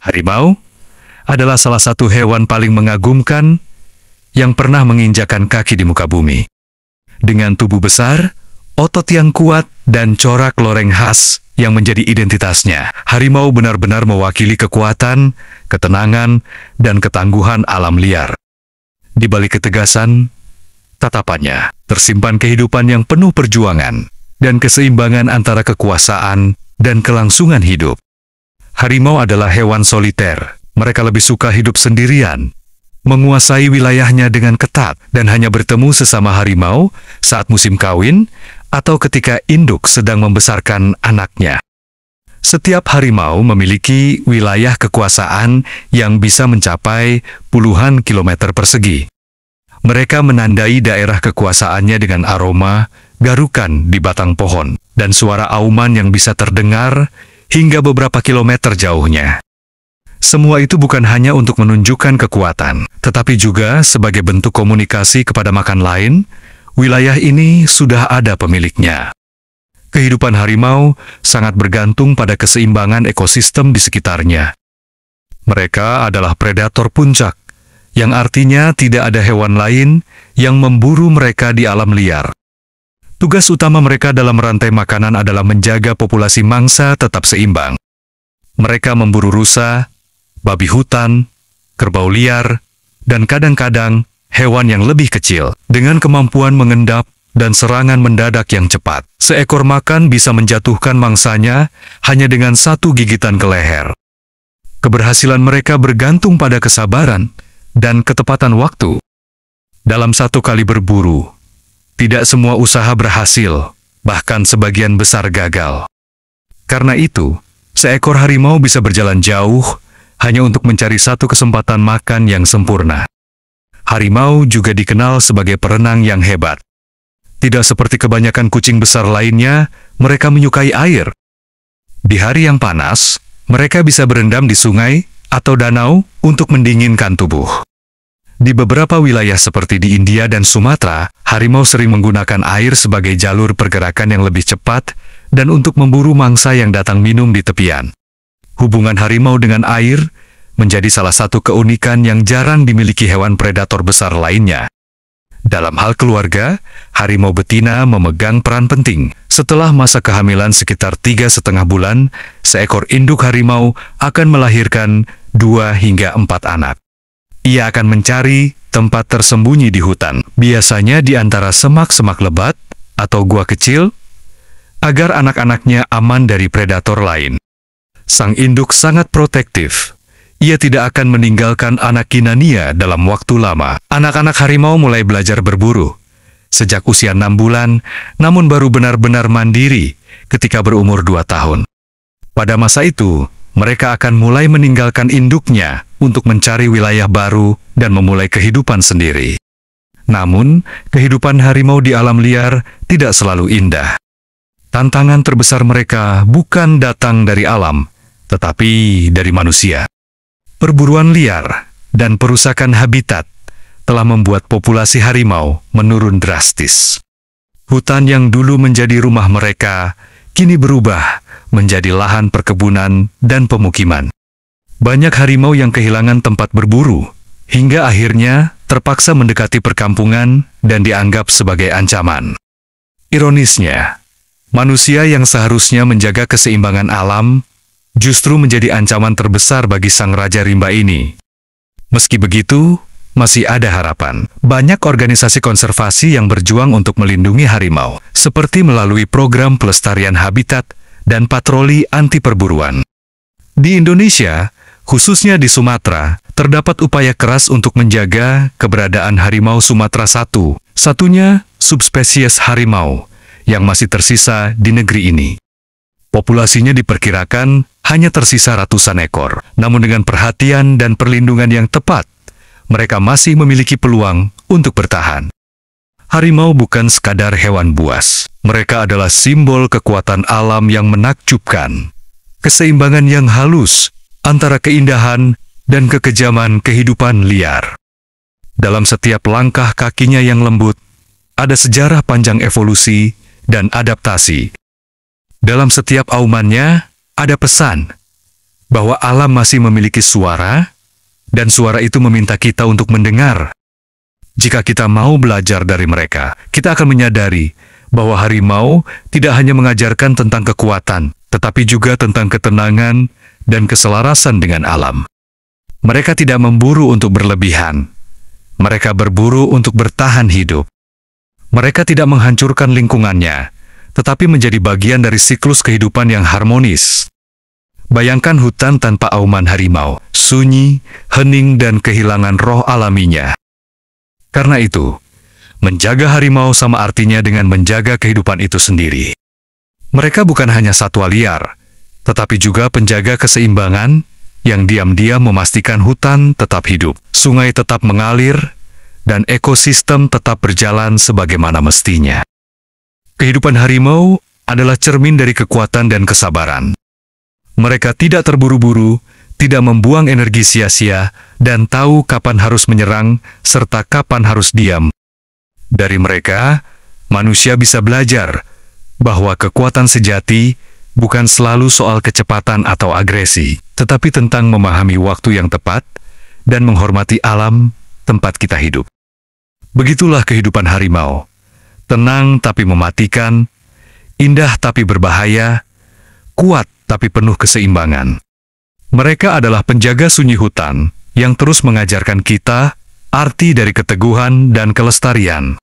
Harimau adalah salah satu hewan paling mengagumkan yang pernah menginjakan kaki di muka bumi. Dengan tubuh besar, otot yang kuat, dan corak loreng khas yang menjadi identitasnya, harimau benar-benar mewakili kekuatan, ketenangan, dan ketangguhan alam liar. Di balik ketegasan, tatapannya tersimpan kehidupan yang penuh perjuangan dan keseimbangan antara kekuasaan dan kelangsungan hidup. Harimau adalah hewan soliter. Mereka lebih suka hidup sendirian, menguasai wilayahnya dengan ketat, dan hanya bertemu sesama harimau saat musim kawin atau ketika induk sedang membesarkan anaknya. Setiap harimau memiliki wilayah kekuasaan yang bisa mencapai puluhan kilometer persegi. Mereka menandai daerah kekuasaannya dengan aroma, garukan di batang pohon, dan suara auman yang bisa terdengar hingga beberapa kilometer jauhnya. Semua itu bukan hanya untuk menunjukkan kekuatan, tetapi juga sebagai bentuk komunikasi kepada makan lain. Wilayah ini sudah ada pemiliknya. Kehidupan harimau sangat bergantung pada keseimbangan ekosistem di sekitarnya. Mereka adalah predator puncak, yang artinya tidak ada hewan lain yang memburu mereka di alam liar. Tugas utama mereka dalam rantai makanan adalah menjaga populasi mangsa tetap seimbang. Mereka memburu rusa, babi hutan, kerbau liar, dan kadang-kadang hewan yang lebih kecil. Dengan kemampuan mengendap dan serangan mendadak yang cepat, seekor makan bisa menjatuhkan mangsanya hanya dengan satu gigitan ke leher. Keberhasilan mereka bergantung pada kesabaran dan ketepatan waktu. Dalam satu kali berburu, tidak semua usaha berhasil, bahkan sebagian besar gagal. Karena itu, seekor harimau bisa berjalan jauh hanya untuk mencari satu kesempatan makan yang sempurna. Harimau juga dikenal sebagai perenang yang hebat. Tidak seperti kebanyakan kucing besar lainnya, mereka menyukai air. Di hari yang panas, mereka bisa berendam di sungai atau danau untuk mendinginkan tubuh. Di beberapa wilayah seperti di India dan Sumatera, harimau sering menggunakan air sebagai jalur pergerakan yang lebih cepat dan untuk memburu mangsa yang datang minum di tepian. Hubungan harimau dengan air menjadi salah satu keunikan yang jarang dimiliki hewan predator besar lainnya. Dalam hal keluarga, harimau betina memegang peran penting. Setelah masa kehamilan sekitar 3,5 bulan, seekor induk harimau akan melahirkan 2 hingga 4 anak. Ia akan mencari tempat tersembunyi di hutan, biasanya di antara semak-semak lebat atau gua kecil, agar anak-anaknya aman dari predator lain. Sang induk sangat protektif. Ia tidak akan meninggalkan anak kinania dalam waktu lama. Anak-anak harimau mulai belajar berburu sejak usia 6 bulan, namun baru benar-benar mandiri ketika berumur 2 tahun. Pada masa itu, mereka akan mulai meninggalkan induknya untuk mencari wilayah baru dan memulai kehidupan sendiri. Namun, kehidupan harimau di alam liar tidak selalu indah. Tantangan terbesar mereka bukan datang dari alam, tetapi dari manusia. Perburuan liar dan perusakan habitat telah membuat populasi harimau menurun drastis. Hutan yang dulu menjadi rumah mereka kini berubah menjadi lahan perkebunan dan pemukiman. Banyak harimau yang kehilangan tempat berburu, hingga akhirnya terpaksa mendekati perkampungan dan dianggap sebagai ancaman. Ironisnya, manusia yang seharusnya menjaga keseimbangan alam justru menjadi ancaman terbesar bagi sang raja rimba ini. Meski begitu, masih ada harapan. Banyak organisasi konservasi yang berjuang untuk melindungi harimau, seperti melalui program pelestarian habitat dan patroli anti perburuan. Di Indonesia, khususnya di Sumatera, terdapat upaya keras untuk menjaga keberadaan harimau Sumatera satunya subspesies harimau yang masih tersisa di negeri ini. Populasinya diperkirakan hanya tersisa ratusan ekor, namun dengan perhatian dan perlindungan yang tepat, mereka masih memiliki peluang untuk bertahan. Harimau bukan sekadar hewan buas. Mereka adalah simbol kekuatan alam yang menakjubkan. Keseimbangan yang halus antara keindahan dan kekejaman kehidupan liar. Dalam setiap langkah kakinya yang lembut, ada sejarah panjang evolusi dan adaptasi. Dalam setiap aumannya, ada pesan. bahwa alam masih memiliki suara, dan suara itu meminta kita untuk mendengar. Jika kita mau belajar dari mereka, kita akan menyadari bahwa harimau tidak hanya mengajarkan tentang kekuatan, tetapi juga tentang ketenangan dan keselarasan dengan alam. Mereka tidak memburu untuk berlebihan. Mereka berburu untuk bertahan hidup. Mereka tidak menghancurkan lingkungannya, tetapi menjadi bagian dari siklus kehidupan yang harmonis. Bayangkan hutan tanpa auman harimau, sunyi, hening, dan kehilangan roh alaminya. Karena itu, menjaga harimau sama artinya dengan menjaga kehidupan itu sendiri. Mereka bukan hanya satwa liar, tetapi juga penjaga keseimbangan yang diam-diam memastikan hutan tetap hidup, sungai tetap mengalir, dan ekosistem tetap berjalan sebagaimana mestinya. Kehidupan harimau adalah cermin dari kekuatan dan kesabaran. Mereka tidak terburu-buru, tidak membuang energi sia-sia, dan tahu kapan harus menyerang serta kapan harus diam. Dari mereka, manusia bisa belajar bahwa kekuatan sejati bukan selalu soal kecepatan atau agresi, tetapi tentang memahami waktu yang tepat dan menghormati alam tempat kita hidup. Begitulah kehidupan harimau. Tenang tapi mematikan, indah tapi berbahaya, kuat tapi penuh keseimbangan. Mereka adalah penjaga sunyi hutan yang terus mengajarkan kita arti dari keteguhan dan kelestarian.